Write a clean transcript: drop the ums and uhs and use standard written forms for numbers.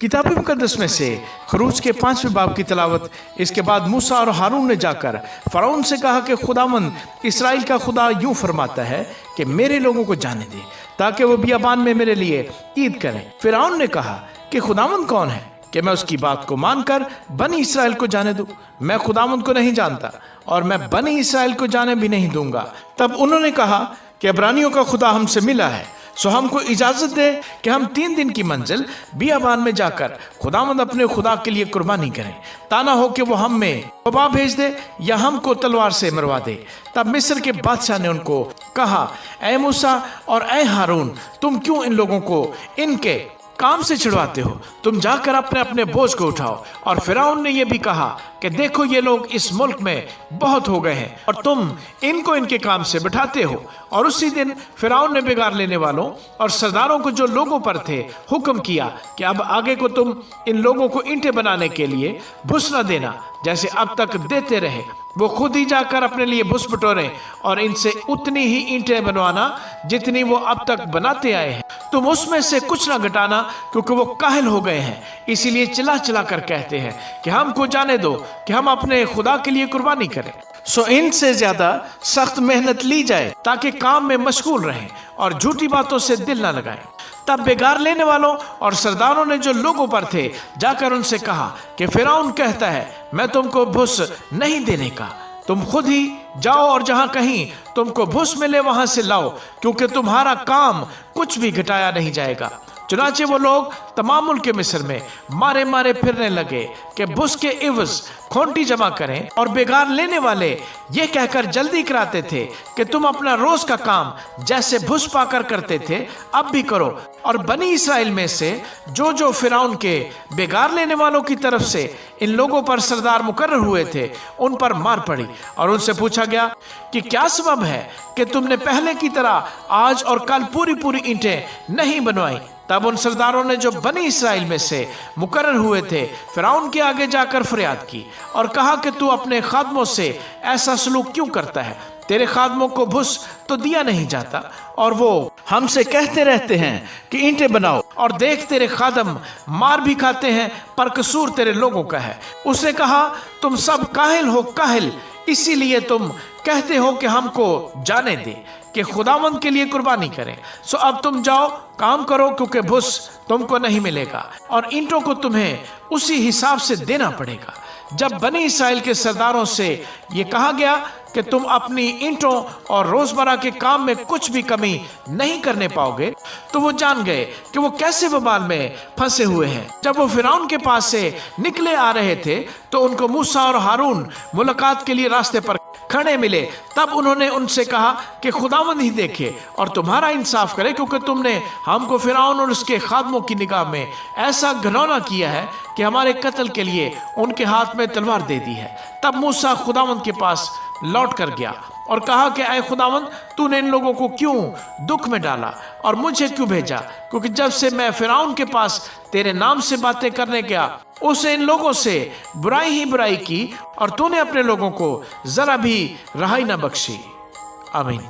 किताब मुकद्दस में से खरूज के 5वें बाब की तलावत। इसके बाद मूसा और हारून ने जाकर फ़िरौन से कहा कि खुदावंद इस्राएल का खुदा यूं फरमाता है कि मेरे लोगों को जाने दे ताकि वो बियाबान में मेरे लिए ईद करें। फ़िरौन ने कहा कि खुदावंद कौन है कि मैं उसकी बात को मानकर बनी इस्राएल को जाने दूं? मैं खुदावंद को नहीं जानता और मैं बनी इस्राएल को जाने भी नहीं दूंगा। तब उन्होंने कहा कि इब्रानियों का खुदा हमसे मिला है, सो हमको इजाजत दे कि हम 3 दिन की मंजिल बियाबान में जाकर खुदावंद अपने खुदा के लिए कुर्बानी करें, ताना हो कि वो हम में वबा भेज दे या हमको तलवार से मरवा दे। तब मिस्र के बादशाह ने उनको कहा, ऐ मूसा और ऐ हारून, तुम क्यों इन लोगों को इनके काम से छिड़वाते हो? तुम जाकर अपने अपने बोझ को उठाओ। और फिरौन ने यह भी कहा कि देखो ये लोग इस मुल्क में बहुत हो गए हैं और तुम इनको इनके काम से बिठाते हो। और उसी दिन फिरौन ने बिगाड़ लेने वालों और सरदारों को जो लोगों पर थे हुक्म किया कि अब आगे को तुम इन लोगों को ईंटें बनाने के लिए भुस न देना जैसे अब तक देते रहे। वो खुद ही जाकर अपने लिए भुस बटोरें और इनसे उतनी ही ईंटें बनवाना जितनी वो अब तक बनाते आए हैं। तुम उसमें से कुछ ना घटाना, क्योंकि वो काहिल हो गए हैं, इसीलिए चिल्ला चिल्ला कर कहते हैं कि हमको जाने दो कि हम अपने खुदा के लिए कुर्बानी करें। सो इनसे ज्यादा सख्त मेहनत ली जाए ताकि काम में मशगूल रहें और झूठी बातों से दिल न लगाएं। तब बेगार लेने वालों और सरदारों ने जो लोगों पर थे जाकर उनसे कहा कि फिरौन कहता है मैं तुमको भुस नहीं देने का, तुम खुद ही जाओ और जहां कहीं तुमको भुस मिले वहां से लाओ, क्योंकि तुम्हारा काम कुछ भी घटाया नहीं जाएगा। चुनाचे वो लोग तमाम मुल्क मिस्र में मारे मारे फिरने लगे कि भुस के इवज खोंटी जमा करें, और बेगार लेने वाले ये कहकर जल्दी कराते थे कि तुम अपना रोज का काम जैसे भुस पाकर करते थे अब भी करो। और बनी इस्राएल में से जो जो फिरौन के बेगार लेने वालों की तरफ से इन लोगों पर सरदार मुकर्रर हुए थे उन पर मार पड़ी। और उनसे पूछा गया कि क्या सबब है कि तुमने पहले की तरह आज और कल पूरी पूरी ईंटें नहीं बनवाई? तब उन सरदारों ने जो बनी इस्राएल में से मुकर्रर हुए थे फिरौन के आगे जाकर फरियाद की और कहा कि तू अपने खादमों से ऐसा सलूक क्यों करता है? तेरे खादमों को भुस तो दिया नहीं जाता और वो हमसे कहते रहते हैं कि ईंटें बनाओ, और देख तेरे खादम मार भी खाते हैं, पर कसूर तेरे लोगों का है। उसने कहा तुम सब काहिल हो काहिल, इसीलिए तुम कहते हो कि हमको जाने दे कि खुदावंद के लिए कुर्बानी करें। सो अब तुम जाओ काम करो, क्योंकि भुस तुमको नहीं मिलेगा और ईंटों को तुम्हें उसी हिसाब से देना पड़ेगा। जब बनी इस्राएल के सरदारों से ये कहा गया कि तुम अपनी ईंटों और रोजमर्रा के काम में कुछ भी कमी नहीं करने पाओगे, तो वो जान गए कि वो कैसे वबाल में फंसे हुए हैं। जब वो फिरौन के पास से निकले आ रहे थे तो उनको मूसा और हारून मुलाकात के लिए रास्ते पर खड़े मिले। तब उन्होंने उनसे कहा कि खुदावंद ही देखे और तुम्हारा इंसाफ करे, क्योंकि तुमने हमको फिरौन और उसके खादमों की निगाह में ऐसा घिनौना किया है कि हमारे कत्ल के लिए उनके हाथ में तलवार दे दी है। तब मूसा खुदावंद के पास लौट कर गया और कहा कि ऐ खुदावंद, तूने इन लोगों को क्यों दुख में डाला और मुझे क्यों भेजा? क्योंकि जब से मैं फिरौन के पास तेरे नाम से बातें करने गया उसने इन लोगों से बुराई ही बुराई की और तूने अपने लोगों को जरा भी रहाई न बख्शी। आमीन।